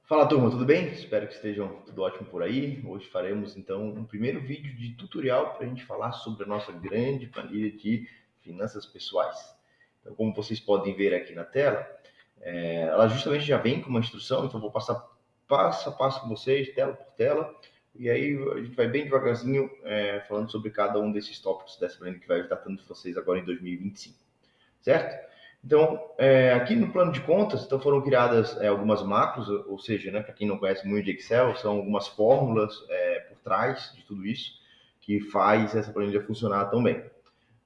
Fala turma, tudo bem? Espero que estejam tudo ótimo por aí. Hoje faremos então um primeiro vídeo de tutorial para a gente falar sobre a nossa grande planilha de finanças pessoais. Então, como vocês podem ver aqui na tela, ela justamente já vem com uma instrução, então vou passar passo a passo com vocês, tela por tela, e aí a gente vai bem devagarzinho falando sobre cada um desses tópicos dessa planilha que vai ajudar tanto vocês agora em 2025, certo? Então, aqui no plano de contas, então foram criadas algumas macros, ou seja, né, para quem não conhece muito de Excel, são algumas fórmulas por trás de tudo isso que faz essa planilha funcionar tão bem,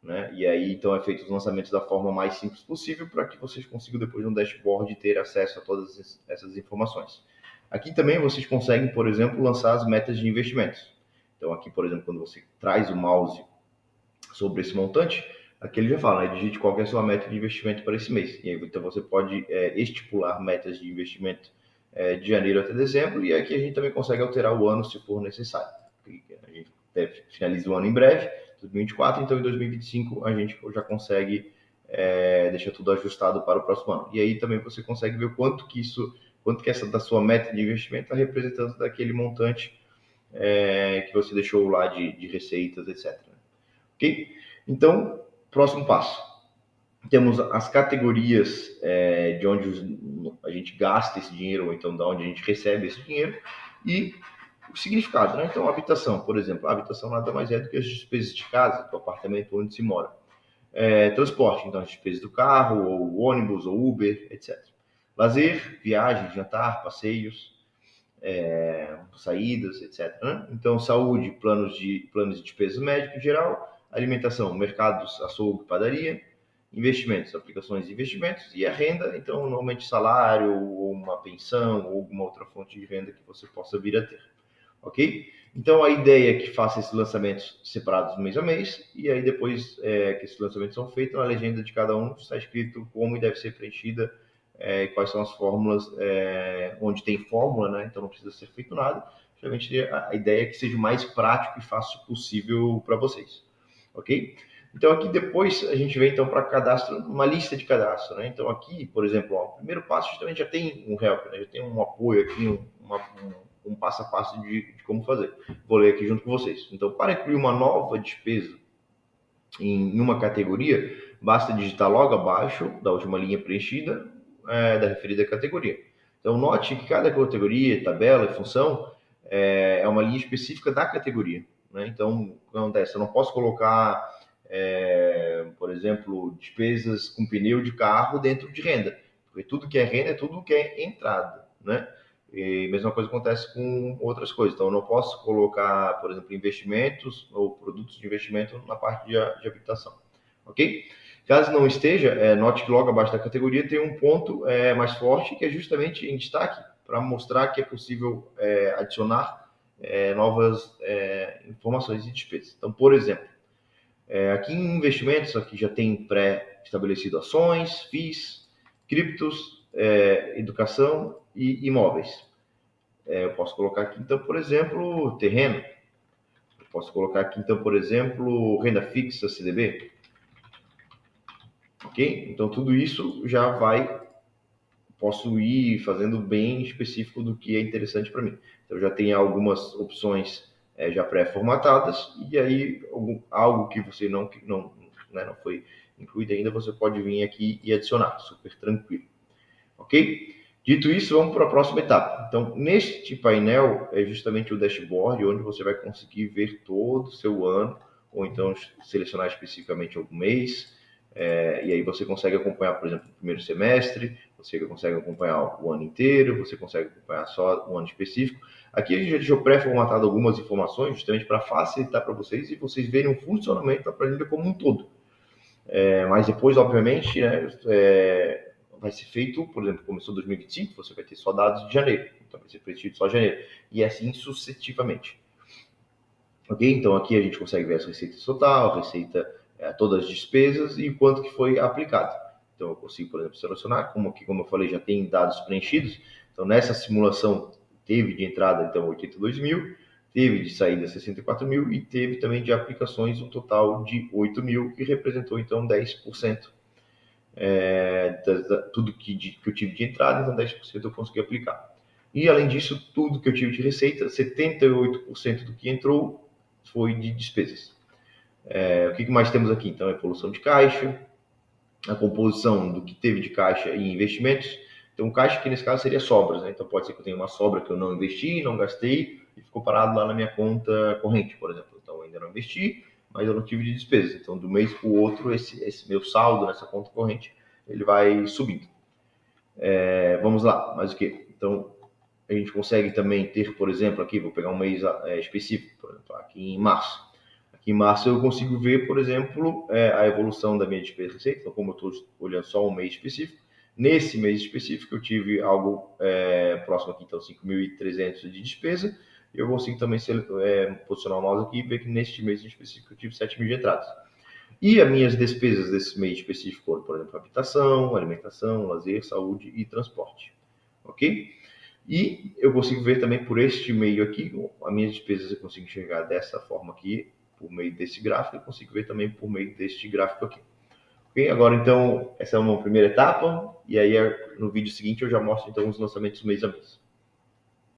né? E aí, então, é feito os lançamentos da forma mais simples possível para que vocês consigam, depois no dashboard, ter acesso a todas essas informações. Aqui também vocês conseguem, por exemplo, lançar as metas de investimentos. Então, aqui, por exemplo, quando você traz o mouse sobre esse montante, aqui ele já fala, né, digite qual é a sua meta de investimento para esse mês. E aí, então você pode estipular metas de investimento de janeiro até dezembro, e aqui a gente também consegue alterar o ano se for necessário. A gente finaliza o ano em breve, 2024, então em 2025 a gente já consegue deixar tudo ajustado para o próximo ano. E aí também você consegue ver quanto que essa da sua meta de investimento está representando daquele montante que você deixou lá de receitas, etc. Ok? Então, próximo passo. Temos as categorias de onde a gente gasta esse dinheiro, ou então de onde a gente recebe esse dinheiro, e o significado, né? Então, habitação, por exemplo. A habitação nada mais é do que as despesas de casa, do apartamento onde se mora. Transporte, então as despesas do carro, ou ônibus, ou Uber, etc. Lazer, viagem, jantar, passeios, saídas, etc. Né? Então, saúde, planos de despesas médicas em geral, alimentação, mercados, açougue, padaria, investimentos, aplicações de investimentos, e a renda, então, normalmente salário, ou uma pensão, ou alguma outra fonte de renda que você possa vir a ter. Ok? Então, a ideia é que faça esses lançamentos separados mês a mês, e aí depois que esses lançamentos são feitos, na legenda de cada um está escrito como deve ser preenchida, quais são as fórmulas, onde tem fórmula, né? Então não precisa ser feito nada. Realmente a ideia é que seja o mais prático e fácil possível para vocês. Ok? Então aqui depois a gente vem então para cadastro, uma lista de cadastro, né? Então aqui, por exemplo, ó, o primeiro passo justamente já tem um help, né? Já tem um apoio aqui, um passo a passo de como fazer. Vou ler aqui junto com vocês. Então, para incluir uma nova despesa em uma categoria, basta digitar logo abaixo da última linha preenchida da referida categoria. Então, note que cada categoria, tabela e função é uma linha específica da categoria. Né? Então, o que acontece? Eu não posso colocar, por exemplo, despesas com pneu de carro dentro de renda, porque tudo que é renda é tudo que é entrada. Né? E a mesma coisa acontece com outras coisas. Então, eu não posso colocar, por exemplo, investimentos ou produtos de investimento na parte de habitação. Ok? Caso não esteja, note que logo abaixo da categoria tem um ponto mais forte, que é justamente em destaque, para mostrar que é possível adicionar novas informações e despesas. Então, por exemplo, aqui em investimentos, aqui já tem pré-estabelecido ações, FIIs, criptos, educação e imóveis. Eu posso colocar aqui, então, por exemplo, terreno. Eu posso colocar aqui, então, por exemplo, renda fixa, CDB. Ok? Então, tudo isso já posso ir fazendo bem específico do que é interessante para mim. Então, já tem algumas opções já pré-formatadas, e aí algo que você não foi incluído ainda, você pode vir aqui e adicionar, super tranquilo. Ok? Dito isso, vamos para a próxima etapa. Então, neste painel é justamente o dashboard, onde você vai conseguir ver todo o seu ano, ou então selecionar especificamente algum mês, e aí você consegue acompanhar, por exemplo, o primeiro semestre, você consegue acompanhar o ano inteiro, você consegue acompanhar só um ano específico. Aqui a gente já deixou pré-formatado algumas informações, justamente para facilitar para vocês e vocês verem o funcionamento da planilha como um todo. Mas depois, obviamente, né, vai ser feito, por exemplo, começou 2025, você vai ter só dados de janeiro, então vai ser preenchido só janeiro, e assim sucessivamente. Ok? Então aqui a gente consegue ver as receitas total, receita, todas as despesas e o quanto que foi aplicado. Então eu consigo, por exemplo, selecionar, como aqui, como eu falei, já tem dados preenchidos. Então nessa simulação teve de entrada então 82 mil, teve de saída 64 mil e teve também de aplicações um total de 8 mil, que representou então 10%. Tudo que eu tive de entrada, então 10% eu consegui aplicar. E, além disso, tudo que eu tive de receita, 78% do que entrou foi de despesas. O que mais temos aqui? Então, evolução de caixa, a composição do que teve de caixa e investimentos. Então, caixa que nesse caso seria sobras, né? Então, pode ser que eu tenha uma sobra que eu não investi, não gastei e ficou parado lá na minha conta corrente, por exemplo. Então, eu ainda não investi, mas eu não tive de despesas. Então, do mês para o outro, esse meu saldo nessa conta corrente, ele vai subindo. Vamos lá, mais o que? Então, a gente consegue também ter, por exemplo, aqui, vou pegar um mês específico, por exemplo, aqui em março. Aqui em março eu consigo ver, por exemplo, a evolução da minha despesa e receita. Então, como eu estou olhando só um mês específico, nesse mês específico eu tive algo próximo aqui, então 5.300 de despesa. E eu consigo também posicionar o mouse aqui e ver que neste mês específico eu tive 7.000 de entradas. E as minhas despesas desse mês específico foram, por exemplo, habitação, alimentação, lazer, saúde e transporte. Ok? E eu consigo ver também por este meio aqui, as minhas despesas eu consigo enxergar dessa forma aqui, por meio desse gráfico, e consigo ver também por meio deste gráfico aqui. Ok? Agora, então, essa é uma primeira etapa, e aí no vídeo seguinte eu já mostro então os lançamentos mês a mês.